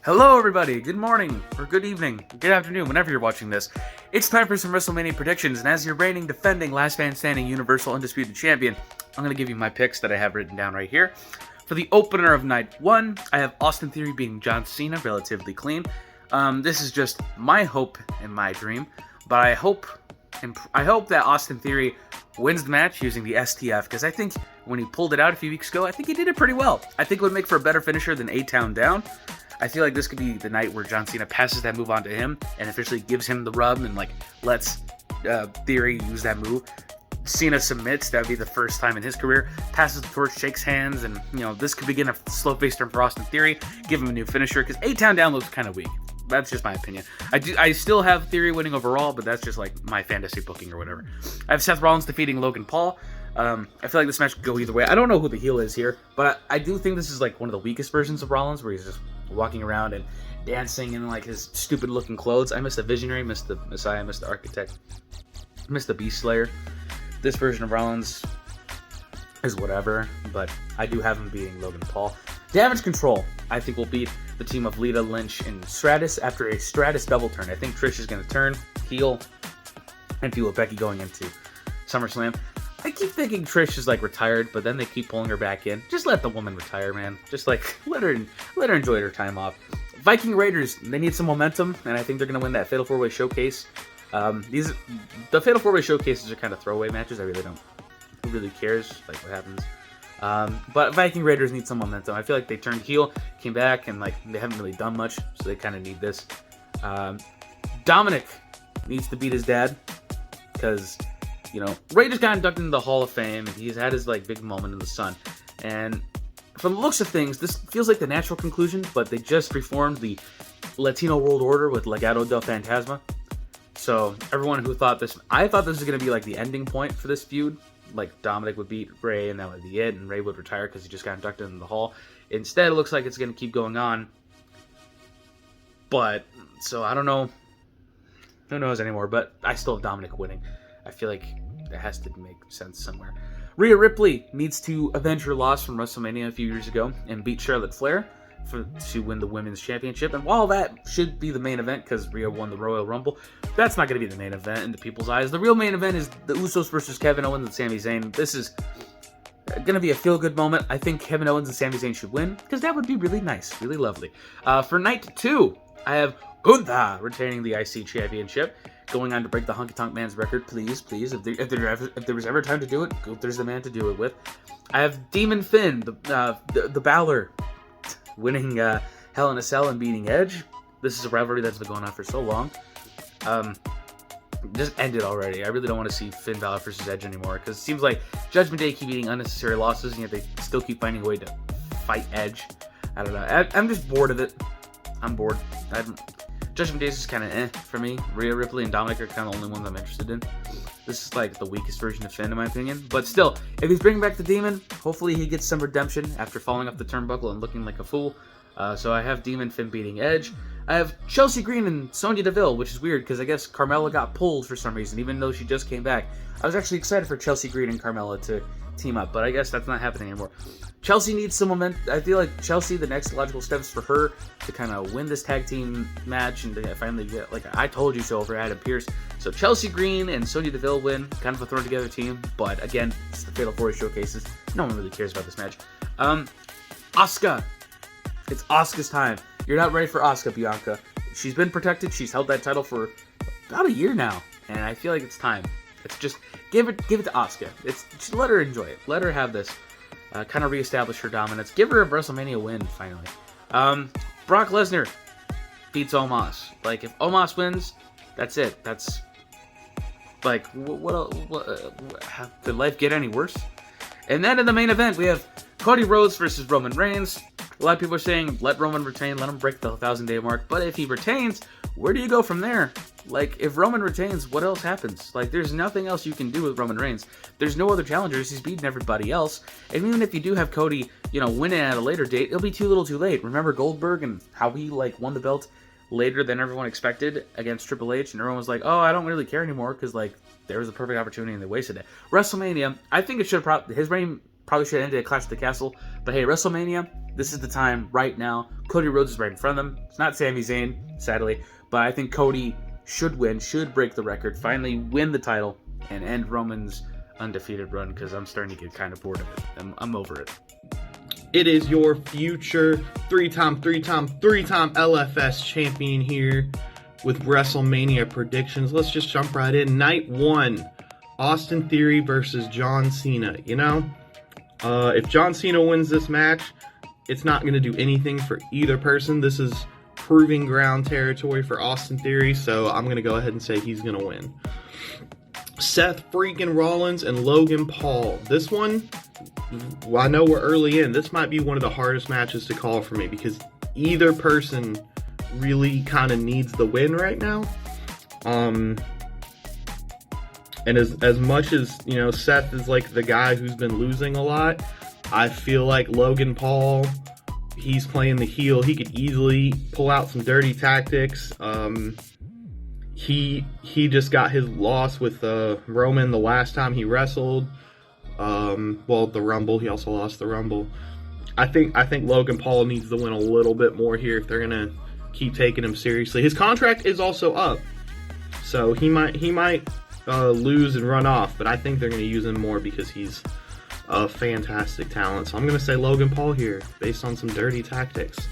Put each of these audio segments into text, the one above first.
Hello everybody, good morning, or good evening, good afternoon, whenever you're watching this. It's time for some WrestleMania predictions, and as your reigning, defending, last man standing, Universal Undisputed Champion, I'm going to give you my picks that I have written down right here. For the opener of Night 1, I have Austin Theory beating John Cena relatively clean. This is just my hope and my dream, but I hope that Austin Theory wins the match using the STF, because I think when he pulled it out a few weeks ago, I think he did it pretty well. I think it would make for a better finisher than A-Town Down. I feel like this could be the night where John Cena passes that move on to him and officially gives him the rub and lets Theory use that move. Cena submits, that would be the first time in his career, passes the torch, shakes hands, and this could begin a slow face turn for Austin Theory, give him a new finisher, because A-Town Down looks kind of weak. That's just my opinion. I still have Theory winning overall, but that's just like my fantasy booking or whatever. I have Seth Rollins defeating Logan Paul. I feel like this match could go either way. I don't know who the heel is here, but I do think this is like one of the weakest versions of Rollins, where he's just walking around and dancing in like his stupid looking clothes. I missed the Visionary, missed the Messiah, missed the Architect, missed the Beast Slayer. This version of Rollins is whatever, but I do have him beating Logan Paul. Damage Control, I think, will beat the team of Lita, Lynch, and Stratus after a Stratus double turn. I think Trish is going to turn heel and feud with Becky going into SummerSlam. I keep thinking Trish is like retired, but then they keep pulling her back in. Just let the woman retire, man. Just like let her enjoy her time off. Viking Raiders, they need some momentum, and I think they're going to win that Fatal 4-Way Showcase. The Fatal 4-Way Showcases are kind of throwaway matches. I really don't. Who really cares? Like what happens? But Viking Raiders need some momentum. I feel like they turned heel, came back, and like they haven't really done much, so they kind of need this. Dominic needs to beat his dad because Ray just got inducted into the Hall of Fame, and he's had his like big moment in the sun. And from the looks of things, this feels like the natural conclusion, but they just reformed the Latino World Order with Legado del Fantasma. So everyone who thought this, I thought this was going to be like the ending point for this feud. Like Dominic would beat Ray, and that would be it, and Ray would retire because he just got inducted into the Hall. Instead, it looks like it's going to keep going on. But, so I don't know. Who knows anymore, but I still have Dominic winning. I feel like it has to make sense somewhere. Rhea Ripley needs to avenge her loss from WrestleMania a few years ago and beat Charlotte Flair to win the Women's Championship. And while that should be the main event because Rhea won the Royal Rumble, that's not going to be the main event in the people's eyes. The real main event is the Usos versus Kevin Owens and Sami Zayn. This is going to be a feel-good moment. I think Kevin Owens and Sami Zayn should win because that would be really nice, really lovely. For Night 2, I have Gunther retaining the IC Championship, going on to break the Honky Tonk Man's record. Please, if there was ever time to do it, Gunther's the man to do it with. I have Demon Finn, the Balor, winning Hell in a Cell and beating Edge. This is a rivalry that's been going on for so long. Just end it already. I really don't want to see Finn Balor versus Edge anymore, because it seems like Judgment Day keep eating unnecessary losses, and yet they still keep finding a way to fight Edge. I don't know. I'm just bored of it. I'm bored. Judgment Day is just kind of for me. Rhea Ripley and Dominic are kind of the only ones I'm interested in. This is like the weakest version of Finn, in my opinion. But still, if he's bringing back the Demon, hopefully he gets some redemption after falling off the turnbuckle and looking like a fool. So I have Demon Finn beating Edge. I have Chelsea Green and Sonya Deville, which is weird because I guess Carmella got pulled for some reason, even though she just came back. I was actually excited for Chelsea Green and Carmella to team up, but I guess that's not happening anymore. Chelsea needs some momentum. I feel like Chelsea, the next logical step is for her to kind of win this tag team match and to finally get, like, I told you so over Adam Pearce. So Chelsea Green and Sonya Deville win, kind of a thrown together team, but again, it's the Fatal 4-Way Showcases. No one really cares about this match. Asuka. It's Asuka's time. You're not ready for Asuka, Bianca. She's been protected. She's held that title for about a year now, and I feel like it's time. It's just give it to Asuka. Just let her enjoy it. Let her have this. Kind of reestablish her dominance. Give her a WrestleMania win, finally. Brock Lesnar beats Omos. Like, if Omos wins, that's it. That's, like, did life get any worse? And then in the main event, we have Cody Rhodes versus Roman Reigns. A lot of people are saying, let Roman retain, let him break the 1,000-day mark. But if he retains, where do you go from there? Like, if Roman retains, what else happens? Like, there's nothing else you can do with Roman Reigns. There's no other challengers. He's beaten everybody else. And even if you do have Cody, win it at a later date, it'll be too little too late. Remember Goldberg and how he, won the belt later than everyone expected against Triple H? And everyone was like, oh, I don't really care anymore because, there was a perfect opportunity and they wasted it. WrestleMania, I think it should his reign Probably should have ended at Clash of the Castle. But hey, WrestleMania, this is the time right now. Cody Rhodes is right in front of them. It's not Sami Zayn, sadly. But I think Cody should win, should break the record, finally win the title, and end Roman's undefeated run, because I'm starting to get kind of bored of it. I'm over it. It is your future three-time LFS champion here with WrestleMania predictions. Let's just jump right in. Night 1, Austin Theory versus John Cena. You know, if John Cena wins this match, it's not going to do anything for either person. This is proving ground territory for Austin Theory, so I'm going to go ahead and say he's going to win. Seth freaking Rollins and Logan Paul. This one, well, I know we're early in. This might be one of the hardest matches to call for me because either person really kind of needs the win right now. And as much as, you know, Seth is like the guy who's been losing a lot, I feel like Logan Paul, he's playing the heel. He could easily pull out some dirty tactics. He just got his loss with Roman the last time he wrestled. Well, the Rumble. He also lost the Rumble. I think Logan Paul needs to win a little bit more here if they're gonna keep taking him seriously. His contract is also up, so he might lose and run off. But I think they're gonna use him more because he's a fantastic talent. So I'm gonna say Logan Paul here, based on some dirty tactics.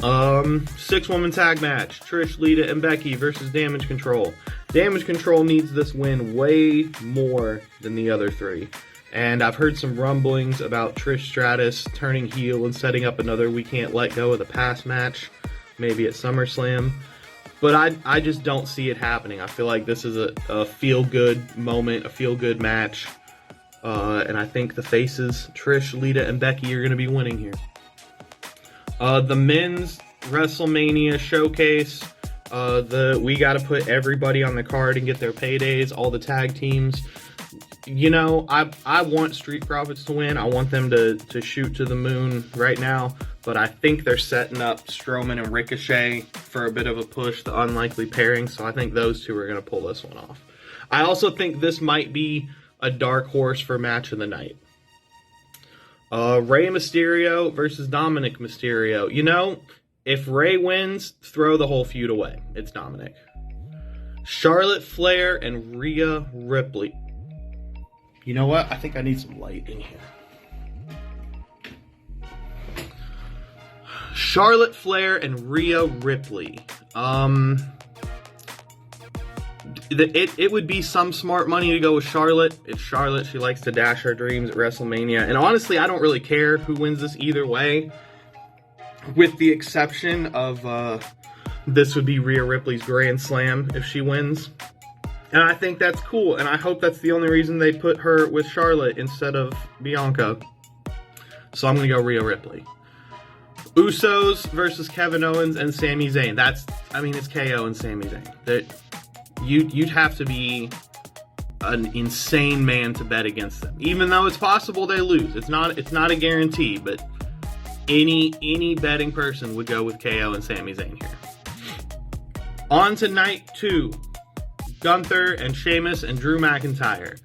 6-woman tag match. Trish, Lita, and Becky versus Damage Control. Damage Control needs this win way more than the other three. And I've heard some rumblings about Trish Stratus turning heel and setting up another We Can't Let Go of the Past match, maybe at SummerSlam. But I just don't see it happening. I feel like this is a feel-good moment, a feel-good match. And I think the faces, Trish, Lita, and Becky, are going to be winning here. The men's WrestleMania showcase. We got to put everybody on the card and get their paydays, all the tag teams. You know, I want Street Profits to win. I want them to shoot to the moon right now. But I think they're setting up Strowman and Ricochet for a bit of a push, the unlikely pairing. So I think those two are going to pull this one off. I also think this might be a dark horse for match of the night. Rey Mysterio versus Dominic Mysterio. You know, if Rey wins, throw the whole feud away. It's Dominic. Charlotte Flair and Rhea Ripley. You know what? I think I need some light in here. Charlotte Flair and Rhea Ripley. It would be some smart money to go with Charlotte. It's Charlotte. She likes to dash her dreams at WrestleMania. And honestly, I don't really care who wins this either way. With the exception of this would be Rhea Ripley's Grand Slam if she wins. And I think that's cool. And I hope that's the only reason they put her with Charlotte instead of Bianca. So I'm going to go Rhea Ripley. Usos versus Kevin Owens and Sami Zayn. It's KO and Sami Zayn. You'd have to be an insane man to bet against them. Even though it's possible they lose. It's not a guarantee, but any betting person would go with KO and Sami Zayn here. On to night 2. Gunther and Sheamus and Drew McIntyre.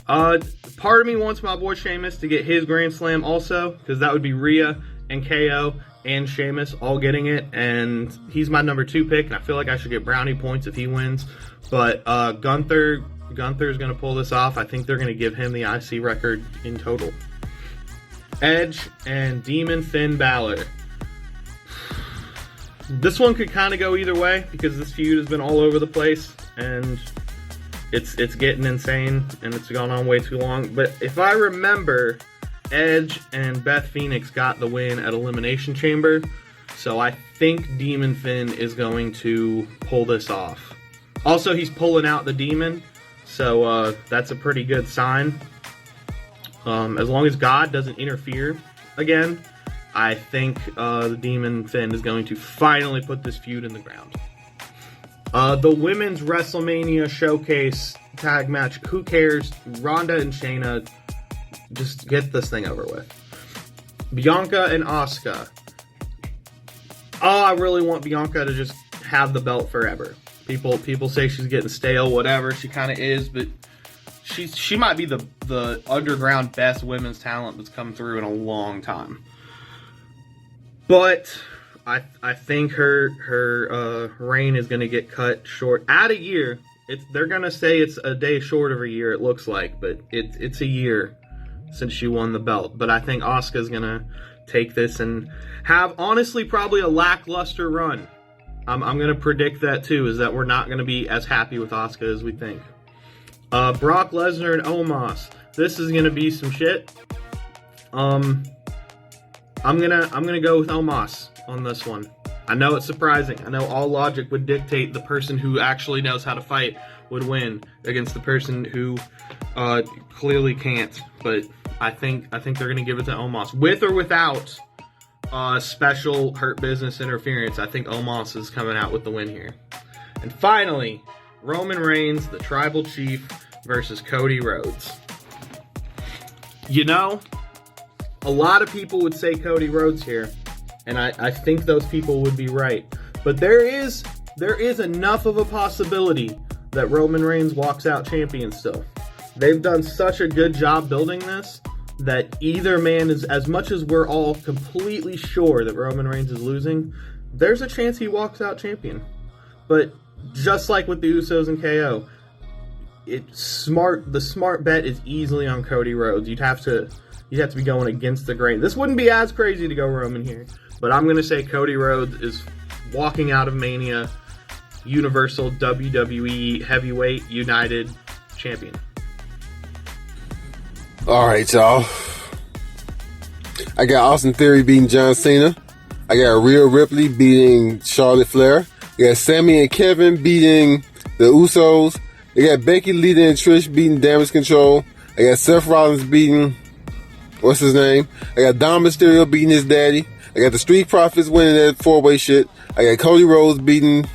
Part of me wants my boy Sheamus to get his Grand Slam also, because that would be Rhea and KO and Sheamus all getting it, and he's my number 2 pick, and I feel like I should get brownie points if he wins. But Gunther's going to pull this off. I think they're going to give him the IC record in total. Edge and Demon Finn Balor. This one could kind of go either way because this feud has been all over the place and it's getting insane and it's gone on way too long. But if I remember, Edge and Beth Phoenix got the win at Elimination Chamber, so I think Demon Finn is going to pull this off. Also, he's pulling out the demon, so that's a pretty good sign. As long as God doesn't interfere again, I think the Demon Finn is going to finally put this feud in the ground. The women's WrestleMania showcase tag match. Who cares? Ronda and Shayna, just get this thing over with. Bianca and Asuka. Oh, I really want Bianca to just have the belt forever. People say she's getting stale, whatever. She kind of is, but she might be the underground best women's talent that's come through in a long time. But I think her reign is going to get cut short at a year. They're going to say it's a day short of a year, it looks like, but it's a year since she won the belt. But I think Asuka's going to take this and have, honestly, probably a lackluster run. I'm going to predict that, too, is that we're not going to be as happy with Asuka as we think. Brock Lesnar and Omos. This is going to be some shit. I'm gonna go with Omos on this one. I know it's surprising. I know all logic would dictate the person who actually knows how to fight would win against the person who clearly can't. But I think they're gonna give it to Omos, with or without special Hurt Business interference. I think Omos is coming out with the win here. And finally, Roman Reigns, the Tribal Chief, versus Cody Rhodes. You know, a lot of people would say Cody Rhodes here, and I think those people would be right. But there is enough of a possibility that Roman Reigns walks out champion still. They've done such a good job building this that either man is, as much as we're all completely sure that Roman Reigns is losing, there's a chance he walks out champion. But just like with the Usos and KO, the smart bet is easily on Cody Rhodes. You'd have to be going against the grain. This wouldn't be as crazy to go Roman here, but I'm going to say Cody Rhodes is walking out of Mania Universal WWE Heavyweight United Champion. All right, y'all. I got Austin Theory beating John Cena. I got Rhea Ripley beating Charlotte Flair. I got Sammy and Kevin beating the Usos. I got Becky Lita and Trish beating Damage Control. I got Seth Rollins beating, what's his name? I got Dom Mysterio beating his daddy. I got the Street Profits winning that 4-way shit. I got Cody Rhodes beating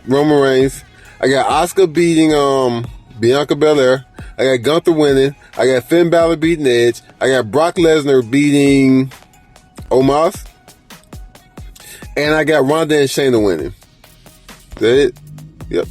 Roman Reigns. I got Asuka beating Bianca Belair. I got Gunther winning. I got Finn Balor beating Edge. I got Brock Lesnar beating Omos. And I got Ronda and Shayna winning. Is that it? Yep.